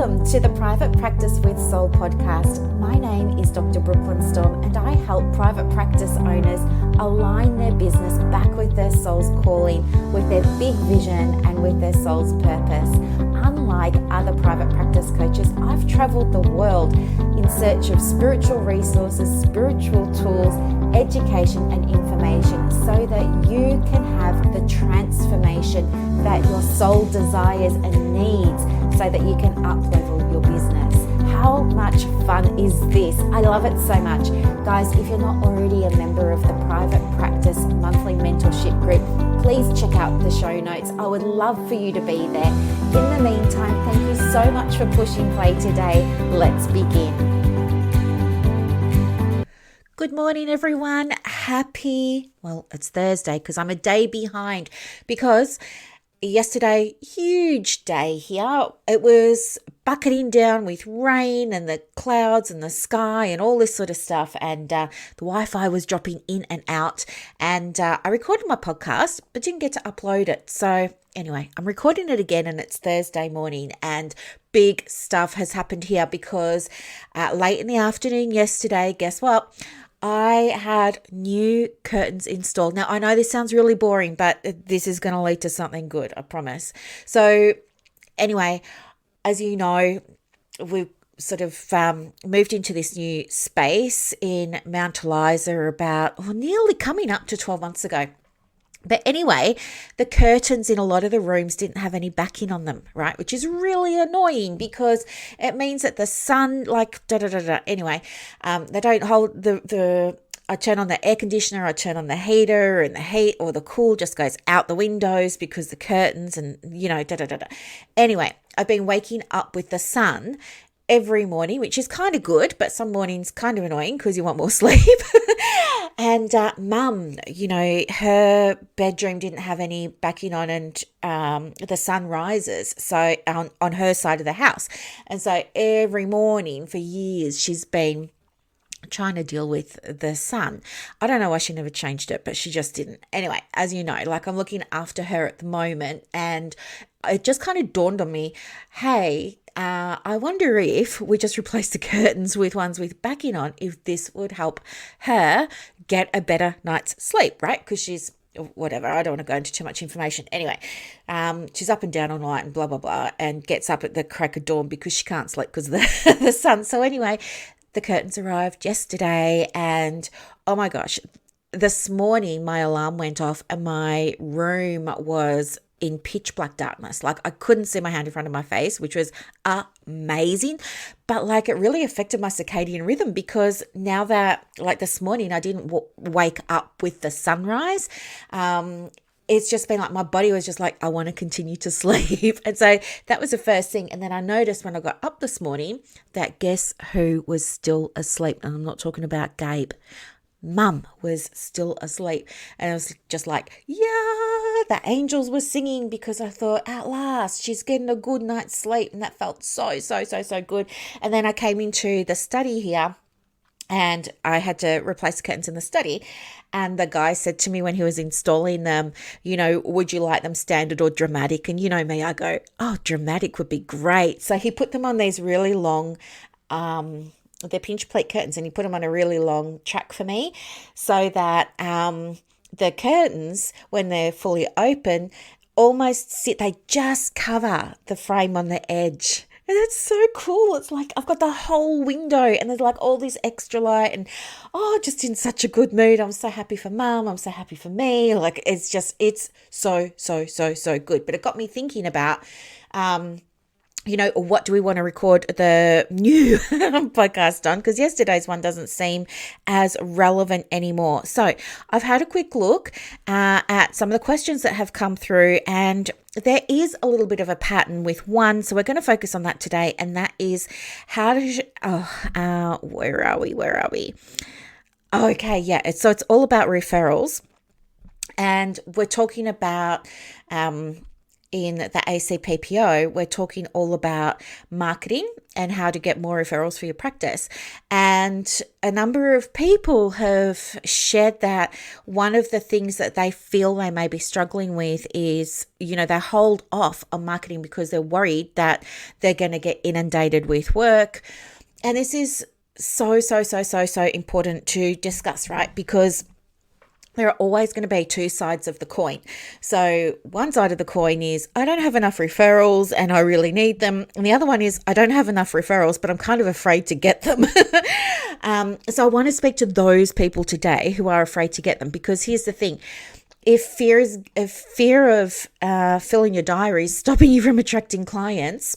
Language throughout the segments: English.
Welcome to the Private Practice with Soul podcast. My name is Dr. Brooklyn Storm, and I help private practice owners align their business back with their soul's calling, with their big vision and with their soul's purpose. Unlike other private practice coaches, I've traveled the world in search of spiritual resources, spiritual tools, education and information so that you can have the transformation that your soul desires and needs so that you can up-level your business. How much fun is this? I love it so much. Guys, if you're not already a member of the Private Practice Monthly Mentorship Group, please check out the show notes. I would love for you to be there. In the meantime, thank you so much for pushing play today. Let's begin. Good morning, everyone. It's Thursday because I'm a day behind because yesterday, huge day here. It was bucketing down with rain and the clouds and the sky and all this sort of stuff. And the Wi-Fi was dropping in and out. And I recorded my podcast, but didn't get to upload it. So anyway, I'm recording it again and it's Thursday morning and big stuff has happened here because late in the afternoon yesterday, guess what? I had new curtains installed. Now, I know this sounds really boring, but this is going to lead to something good, I promise. So anyway, as you know, we've sort of moved into this new space in Mount Eliza about nearly coming up to 12 months ago. But anyway, the curtains in a lot of the rooms didn't have any backing on them, right? Which is really annoying because it means that the sun, Anyway, they don't hold I turn on the air conditioner, I turn on the heater, and the heat or the cool just goes out the windows because the curtains and, Anyway, I've been waking up with the sun every morning, which is kind of good, but some mornings kind of annoying because you want more sleep. And mum, her bedroom didn't have any backing on and the sun rises so on her side of the house. And so every morning for years she's been trying to deal with the sun. I don't know why she never changed it, but she just didn't. Anyway, as you know, I'm looking after her at the moment and it just kind of dawned on me, hey, I wonder if we just replace the curtains with ones with backing on, if this would help her get a better night's sleep, right? Because she's whatever. I don't want to go into too much information. Anyway, she's up and down all night and blah, blah, blah, and gets up at the crack of dawn because she can't sleep because of the sun. So anyway, the curtains arrived yesterday and oh my gosh, this morning my alarm went off and my room was in pitch black darkness. I couldn't see my hand in front of my face, which was amazing. But it really affected my circadian rhythm because now that this morning I didn't wake up with the sunrise, it's just been my body was just I want to continue to sleep. And so that was the first thing. And then I noticed when I got up this morning that guess who was still asleep? And I'm not talking about Gabe. Mum was still asleep. And I was just the angels were singing because I thought at last she's getting a good night's sleep. And that felt so good. And then I came into the study here and I had to replace the curtains in the study. And the guy said to me when he was installing them, would you like them standard or dramatic? And you know me, I go, oh, dramatic would be great. So he put them on these really long, they're pinch plate curtains, and he put them on a really long track for me so that the curtains, when they're fully open, they just cover the frame on the edge. And it's so cool. It's I've got the whole window and there's all this extra light and just in such a good mood. I'm so happy for mum. I'm so happy for me. It's so good. But it got me thinking about, what do we want to record the new podcast on? Because yesterday's one doesn't seem as relevant anymore. So I've had a quick look at some of the questions that have come through, and there is a little bit of a pattern with one. So we're going to focus on that today, and that is where are we? Okay, yeah. So it's all about referrals, and we're talking about in the ACPPO, we're talking all about marketing and how to get more referrals for your practice. And a number of people have shared that one of the things that they feel they may be struggling with is, they hold off on marketing because they're worried that they're going to get inundated with work. And this is so important to discuss, right? Because there are always going to be two sides of the coin. So one side of the coin is I don't have enough referrals and I really need them. And the other one is I don't have enough referrals, but I'm kind of afraid to get them. So I want to speak to those people today who are afraid to get them, because here's the thing. If fear of filling your diary is stopping you from attracting clients,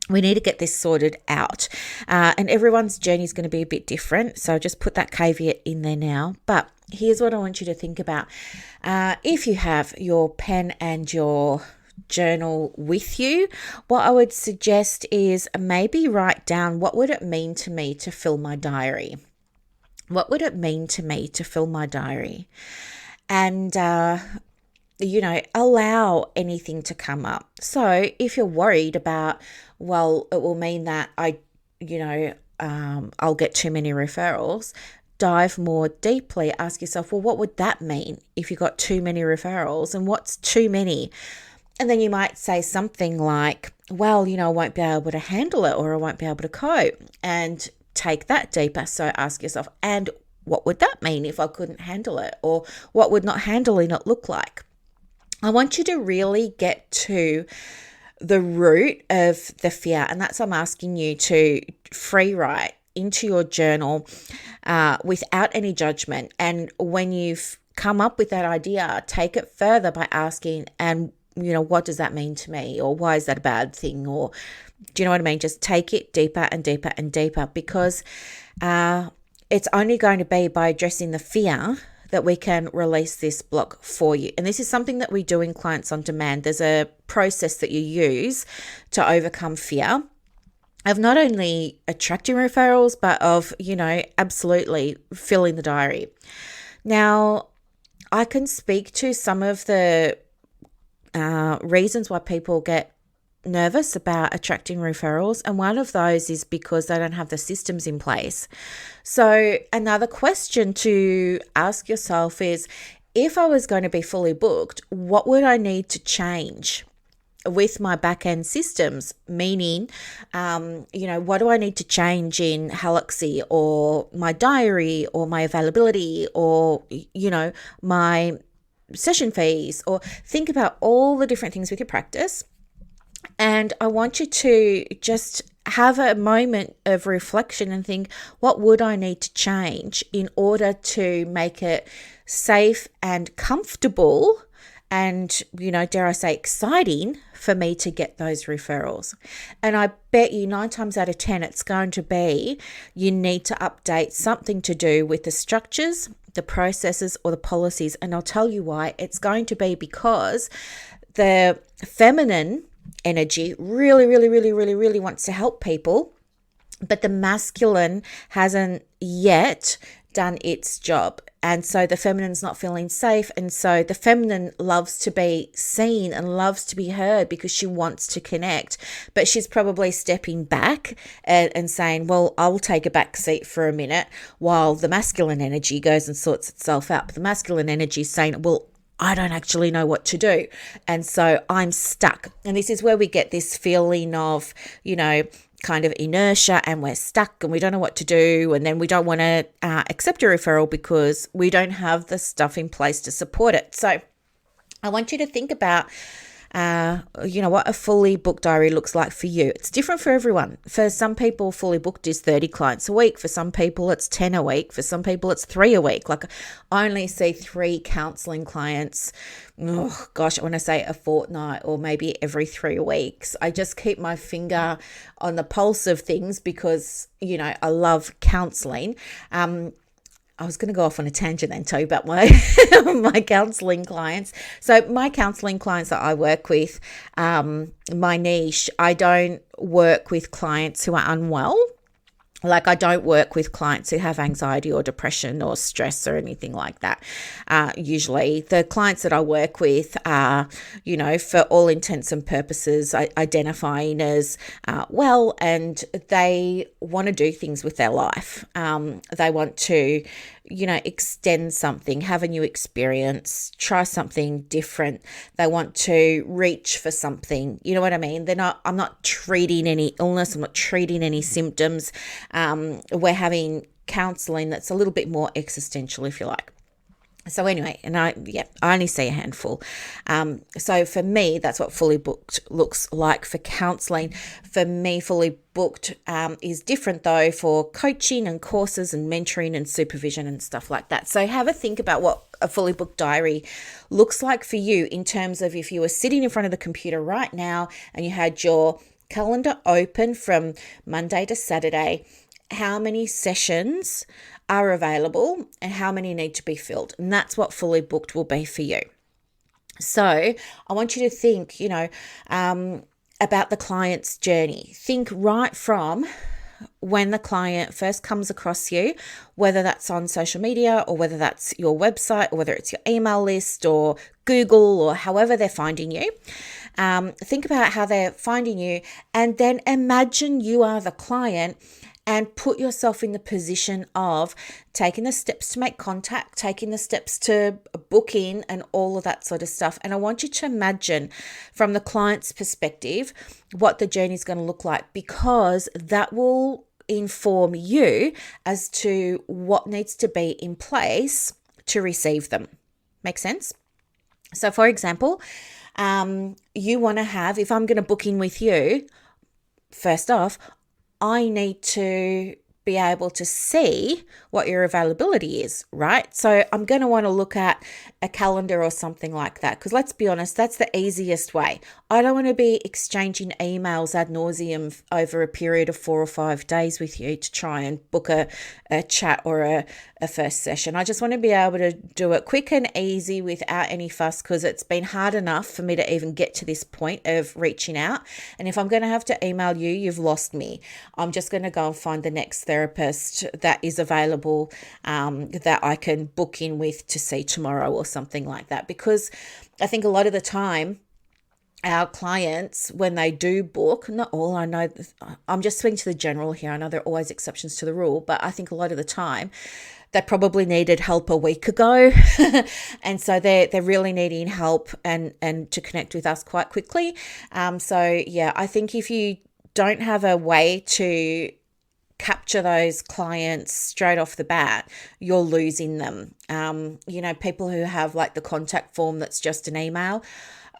we need to get this sorted out. And everyone's journey is going to be a bit different. So just put that caveat in there now. But here's what I want you to think about. If you have your pen and your journal with you, what I would suggest is maybe write down, what would it mean to me to fill my diary? What would it mean to me to fill my diary? And allow anything to come up. So if you're worried about, well, it will mean that I'll get too many referrals, dive more deeply. Ask yourself, well, what would that mean if you got too many referrals, and what's too many? And then you might say something like, well, I won't be able to handle it, or I won't be able to cope, and take that deeper. So ask yourself, and what would that mean if I couldn't handle it? Or what would not handling it look like? I want you to really get to the root of the fear. And that's, I'm asking you to free write into your journal without any judgment. And when you've come up with that idea, take it further by asking, and what does that mean to me? Or why is that a bad thing? Or do you know what I mean? Just take it deeper and deeper and deeper, because it's only going to be by addressing the fear that we can release this block for you. And this is something that we do in Clients on Demand. There's a process that you use to overcome fear of not only attracting referrals, but of, absolutely filling the diary. Now, I can speak to some of the reasons why people get nervous about attracting referrals, and one of those is because they don't have the systems in place. So another question to ask yourself is, if I was going to be fully booked, what would I need to change with my back-end systems? Meaning, what do I need to change in Halaxy, or my diary, or my availability, or my session fees? Or think about all the different things with your practice. And I want you to just have a moment of reflection and think, what would I need to change in order to make it safe and comfortable and, dare I say, exciting for me to get those referrals? And I bet you 9 times out of 10, it's going to be, you need to update something to do with the structures, the processes, or the policies. And I'll tell you why. It's going to be because the feminine energy really wants to help people, but the masculine hasn't yet done its job. And so the feminine's not feeling safe. And so the feminine loves to be seen and loves to be heard because she wants to connect. But she's probably stepping back and saying, well, I'll take a back seat for a minute while the masculine energy goes and sorts itself out. But the masculine energy is saying, well, I don't actually know what to do. And so I'm stuck. And this is where we get this feeling of, kind of inertia, and we're stuck and we don't know what to do. And then we don't want to accept a referral because we don't have the stuff in place to support it. So I want you to think about what a fully booked diary looks like for you. It's different for everyone. For some people, fully booked is 30 clients a week. For some people, it's 10 a week. For some people, it's 3 a week. Like, I only see 3 counseling clients. I want to say a fortnight, or maybe every 3 weeks. I just keep my finger on the pulse of things because, I love counseling. I was going to go off on a tangent and tell you about my my counselling clients. So my counselling clients that I work with, my niche, I don't work with clients who are unwell Like, I don't work with clients who have anxiety or depression or stress or anything like that. Usually the clients that I work with are, for all intents and purposes, identifying as well, and they want to do things with their life. They want to, extend something, have a new experience, try something different. They want to reach for something. You know what I mean? I'm not treating any illness. I'm not treating any symptoms. We're having counseling that's a little bit more existential, if you like. So anyway, and I only see a handful. So for me, that's what fully booked looks like for counselling. For me, fully booked is different though for coaching and courses and mentoring and supervision and stuff like that. So have a think about what a fully booked diary looks like for you in terms of if you were sitting in front of the computer right now and you had your calendar open from Monday to Saturday, how many sessions are available and how many need to be filled. And that's what fully booked will be for you. So I want you to think, about the client's journey. Think right from when the client first comes across you, whether that's on social media or whether that's your website or whether it's your email list or Google or however they're finding you. Think about how they're finding you and then imagine you are the client and put yourself in the position of taking the steps to make contact, taking the steps to book in and all of that sort of stuff. And I want you to imagine from the client's perspective what the journey is going to look like, because that will inform you as to what needs to be in place to receive them. Make sense? So for example, you want to have, if I'm going to book in with you, first off, I need to be able to see what your availability is, right? So I'm going to want to look at a calendar or something like that, because let's be honest, that's the easiest way. I don't want to be exchanging emails ad nauseum over a period of 4 or 5 days with you to try and book a chat or a first session. I just want to be able to do it quick and easy without any fuss, because it's been hard enough for me to even get to this point of reaching out. And if I'm going to have to email you, you've lost me. I'm just going to go and find the next therapist that is available that I can book in with to see tomorrow or something like that. Because I think a lot of the time, our clients, when they do book, not all, I know, I'm just speaking to the general here. I know there are always exceptions to the rule, but I think a lot of the time they probably needed help a week ago. And so they're really needing help and to connect with us quite quickly. So yeah, I think if you don't have a way to capture those clients straight off the bat, you're losing them. People who have like the contact form that's just an email,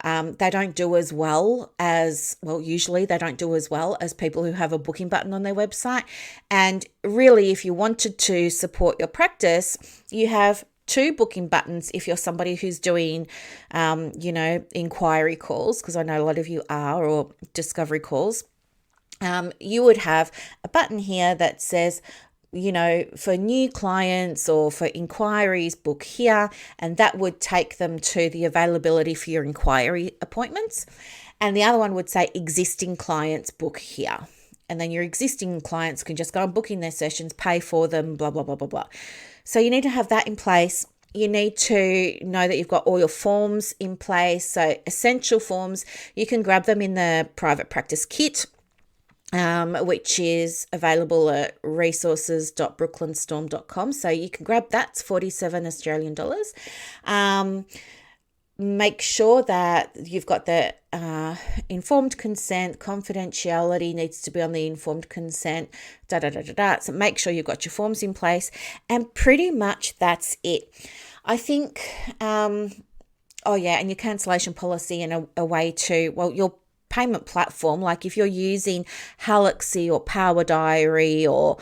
they don't do as well as, usually they don't do as well as people who have a booking button on their website. And really, if you wanted to support your practice, you have 2 booking buttons if you're somebody who's doing, inquiry calls, because I know a lot of you are, or discovery calls. You would have a button here that says, for new clients or for inquiries, book here, and that would take them to the availability for your inquiry appointments. And the other one would say existing clients, book here. And then your existing clients can just go and book in their sessions, pay for them, blah, blah, blah, blah, blah. So you need to have that in place. You need to know that you've got all your forms in place. So essential forms, you can grab them in the private practice kit, which is available at resources.brooklynstorm.com. So you can grab that. It's 47 Australian dollars. Make sure that you've got the informed consent. Confidentiality needs to be on the informed consent. So make sure you've got your forms in place. And pretty much that's it. I think, and your cancellation policy and a way to, your payment platform, like if you're using Halaxy or Power Diary or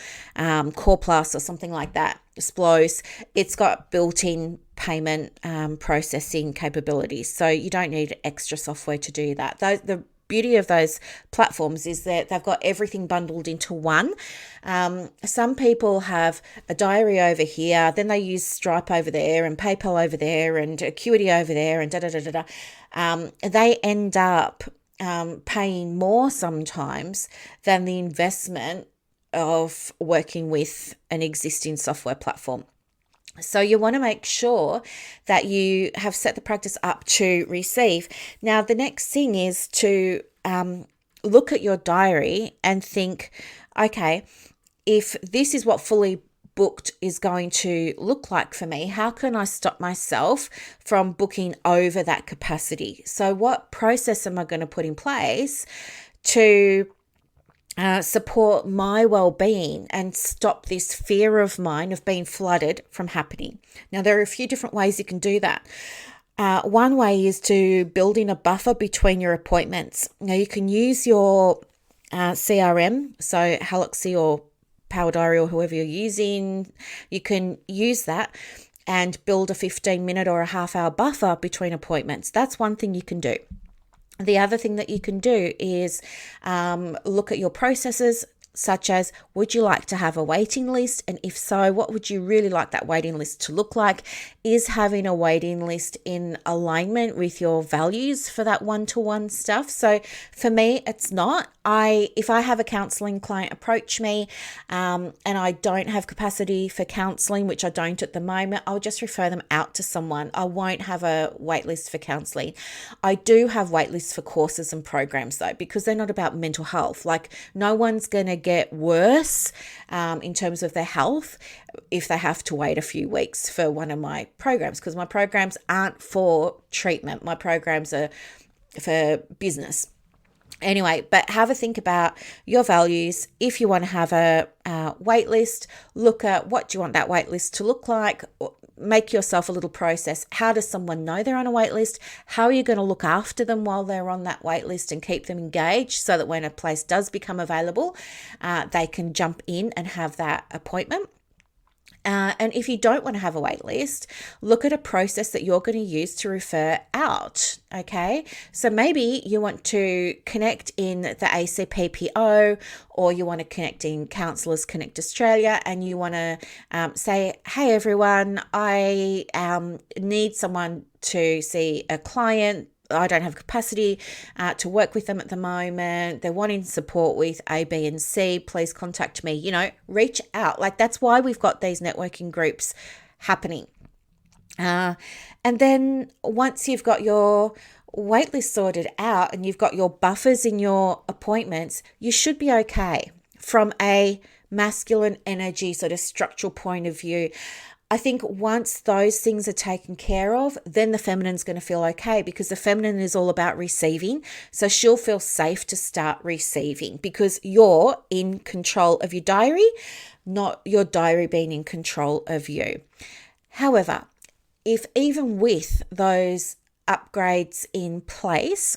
Core Plus or something like that, Splos, it's got built-in payment processing capabilities. So you don't need extra software to do that. The beauty of those platforms is that they've got everything bundled into one. Some people have a diary over here, then they use Stripe over there and PayPal over there and Acuity over there and they end up paying more sometimes than the investment of working with an existing software platform. So you want to make sure that you have set the practice up to receive. Now, the next thing is to look at your diary and think, okay, if this is what fully booked is going to look like for me, how can I stop myself from booking over that capacity? So what process am I going to put in place to support my well-being and stop this fear of mine of being flooded from happening? Now, there are a few different ways you can do that. One way is to build in a buffer between your appointments. Now, you can use your CRM, so Halaxy or Power Diary or whoever you're using. You can use that and build a 15-minute or a half-hour buffer between appointments. That's one thing you can do. The other thing that you can do is look at your processes, such as, would you like to have a waiting list? And if so, what would you really like that waiting list to look like? Is having a waiting list in alignment with your values for that one-to-one stuff? So for me, it's not. If I have a counseling client approach me and I don't have capacity for counseling, which I don't at the moment, I'll just refer them out to someone. I won't have a wait list for counseling. I do have wait lists for courses and programs though, because they're not about mental health. Like, no one's going to get worse in terms of their health if they have to wait a few weeks for one of my programs, because my programs aren't for treatment. My programs are for business. Anyway, but have a think about your values. If you want to have a wait list, look at what do you want that wait list to look like. Make yourself a little process. How does someone know they're on a wait list? How are you going to look after them while they're on that wait list and keep them engaged so that when a place does become available, they can jump in and have that appointment? And if you don't want to have a wait list, look at a process that you're going to use to refer out. Okay, so maybe you want to connect in the ACPPO, or you want to connect in Counsellors Connect Australia, and you want to say, hey everyone, I need someone to see a client. I don't have capacity to work with them at the moment. They're wanting support with A, B, and C. Please contact me. Reach out. Like, that's why we've got these networking groups happening. And then once you've got your waitlist sorted out and you've got your buffers in your appointments, you should be okay from a masculine energy sort of structural point of view. I think once those things are taken care of, then the feminine's going to feel okay, because the feminine is all about receiving. So she'll feel safe to start receiving because you're in control of your diary, not your diary being in control of you. However, if even with those upgrades in place,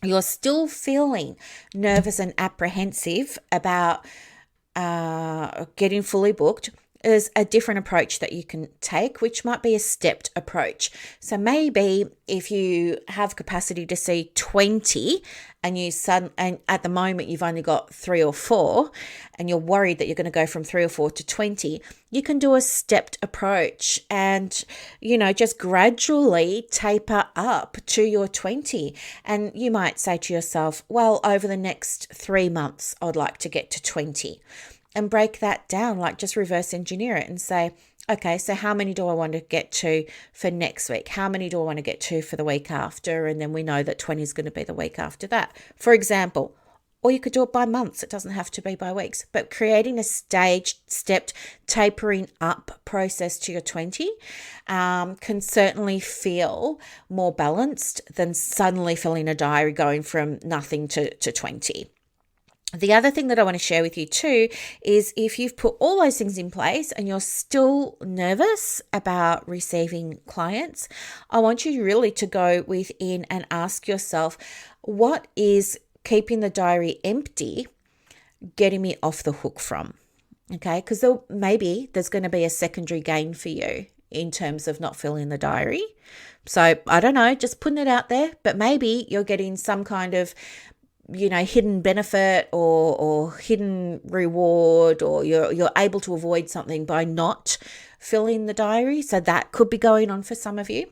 you're still feeling nervous and apprehensive about getting fully booked, is a different approach that you can take, which might be a stepped approach. So maybe if you have capacity to see 20 and and at the moment you've only got 3 or 4 and you're worried that you're going to go from 3 or 4 to 20, you can do a stepped approach and, just gradually taper up to your 20. And you might say to yourself, well, over the next 3 months, I'd like to get to 20. And break that down, like just reverse engineer it and say, okay, so how many do I want to get to for next week? How many do I want to get to for the week after? And then we know that 20 is going to be the week after that, for example. Or you could do it by months. It doesn't have to be by weeks. But creating a staged, stepped, tapering up process to your 20 can certainly feel more balanced than suddenly filling a diary going from nothing to 20. The other thing that I want to share with you too is if you've put all those things in place and you're still nervous about receiving clients, I want you really to go within and ask yourself, what is keeping the diary empty getting me off the hook from? Okay, because maybe there's going to be a secondary gain for you in terms of not filling the diary. So I don't know, just putting it out there, but maybe you're getting some kind of hidden benefit or hidden reward, or you're able to avoid something by not filling the diary. So that could be going on for some of you.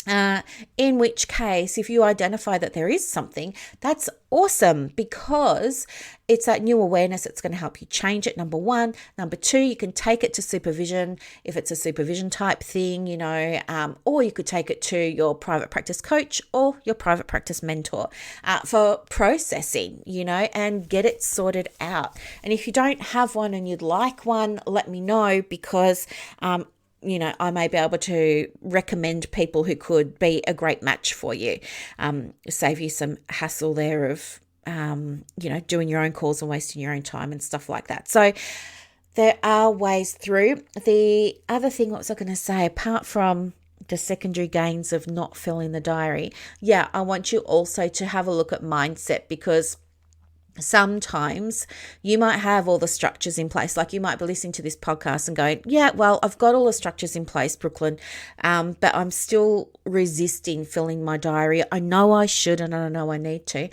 In which case, if you identify that there is something, that's awesome, because it's that new awareness that's going to help you change it, number one. Number two, you can take it to supervision if it's a supervision type thing, or you could take it to your private practice coach or your private practice mentor for processing, and get it sorted out. And if you don't have one and you'd like one, let me know, because I may be able to recommend people who could be a great match for you. Save you some hassle there of, doing your own calls and wasting your own time and stuff like that. So there are ways through. The other thing, what was I going to say, apart from the secondary gains of not filling the diary, I want you also to have a look at mindset, because sometimes you might have all the structures in place. Like, you might be listening to this podcast and going, I've got all the structures in place, Brooklyn, but I'm still resisting filling my diary. I know I should, and I know I need to.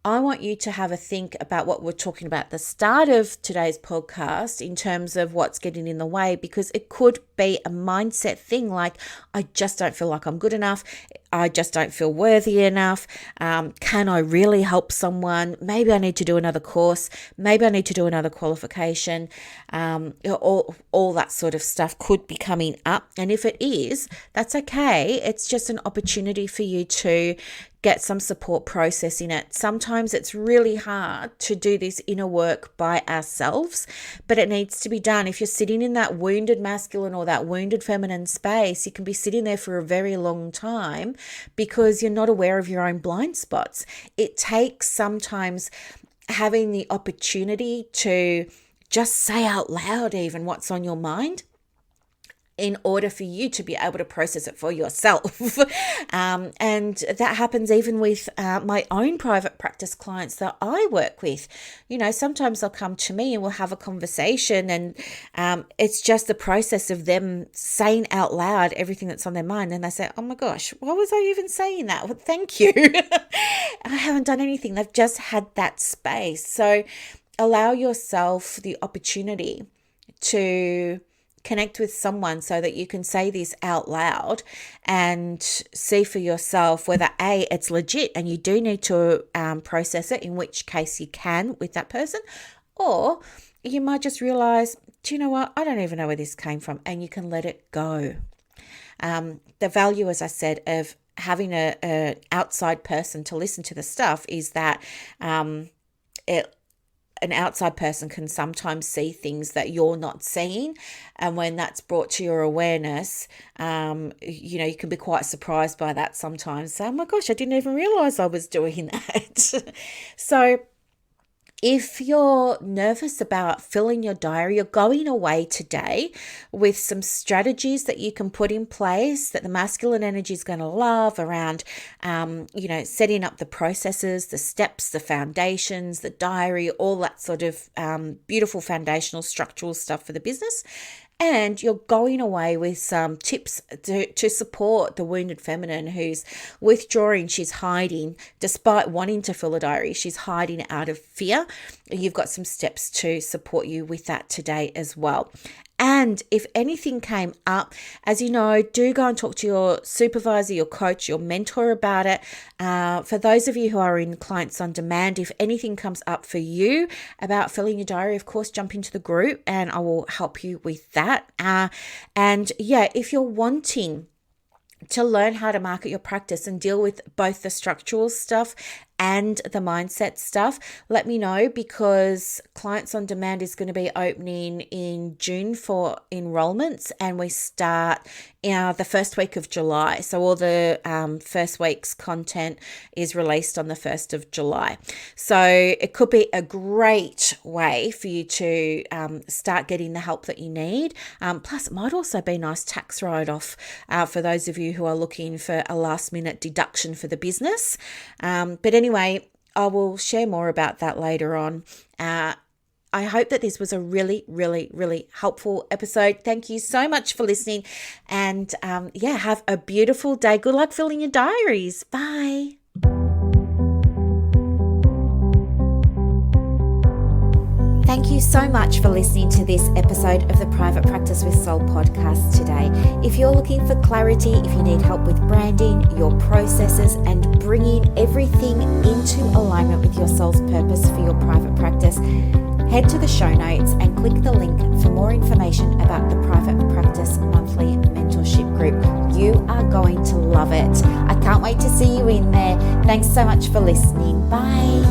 I want you to have a think about what we're talking about at the start of today's podcast in terms of what's getting in the way, because it could be a mindset thing, like, I just don't feel like I'm good enough. I just don't feel worthy enough. Can I really help someone? Maybe I need to do another course. Maybe I need to do another qualification. All that sort of stuff could be coming up. And if it is, that's okay. It's just an opportunity for you to get some support processing it. Sometimes it's really hard to do this inner work by ourselves, but it needs to be done. If you're sitting in that wounded masculine or that wounded feminine space, you can be sitting there for a very long time because you're not aware of your own blind spots. It takes sometimes having the opportunity to just say out loud even what's on your mind, in order for you to be able to process it for yourself. And that happens even with my own private practice clients that I work with. Sometimes they'll come to me and we'll have a conversation, and it's just the process of them saying out loud everything that's on their mind. And they say, oh my gosh, why was I even saying that? Well, thank you. I haven't done anything. They've just had that space. So allow yourself the opportunity to connect with someone so that you can say this out loud and see for yourself whether it's legit and you do need to process it, in which case you can with that person, or you might just realize, do you know what, I don't even know where this came from, and you can let it go. The value, as I said, of having an outside person to listen to the stuff is that an outside person can sometimes see things that you're not seeing. And when that's brought to your awareness, you can be quite surprised by that sometimes. So, oh my gosh, I didn't even realize I was doing that. So if you're nervous about filling your diary, you're going away today with some strategies that you can put in place that the masculine energy is going to love around, setting up the processes, the steps, the foundations, the diary, all that sort of beautiful foundational structural stuff for the business. And you're going away with some tips to support the wounded feminine who's withdrawing. She's hiding despite wanting to fill a diary. She's hiding out of fear. You've got some steps to support you with that today as well. And if anything came up, as you know, do go and talk to your supervisor, your coach, your mentor about it. For those of you who are in Clients on Demand, if anything comes up for you about filling your diary, of course, jump into the group and I will help you with that. If you're wanting to learn how to market your practice and deal with both the structural stuff and the mindset stuff, let me know, because Clients on Demand is going to be opening in June for enrollments, and we start the first week of July. So all the first week's content is released on the 1st of July. So it could be a great way for you to start getting the help that you need. Plus, it might also be a nice tax write-off for those of you who are looking for a last-minute deduction for the business. But anyway, I will share more about that later on. I hope that this was a really, really, really helpful episode. Thank you so much for listening. And have a beautiful day. Good luck filling your diaries. Bye. Thank you so much for listening to this episode of the Private Practice with Soul podcast today. If you're looking for clarity, if you need help with branding, your processes, and bringing everything into alignment with your soul's purpose for your private practice, head to the show notes and click the link for more information about the Private Practice Monthly Mentorship Group. You are going to love it. I can't wait to see you in there. Thanks so much for listening. Bye.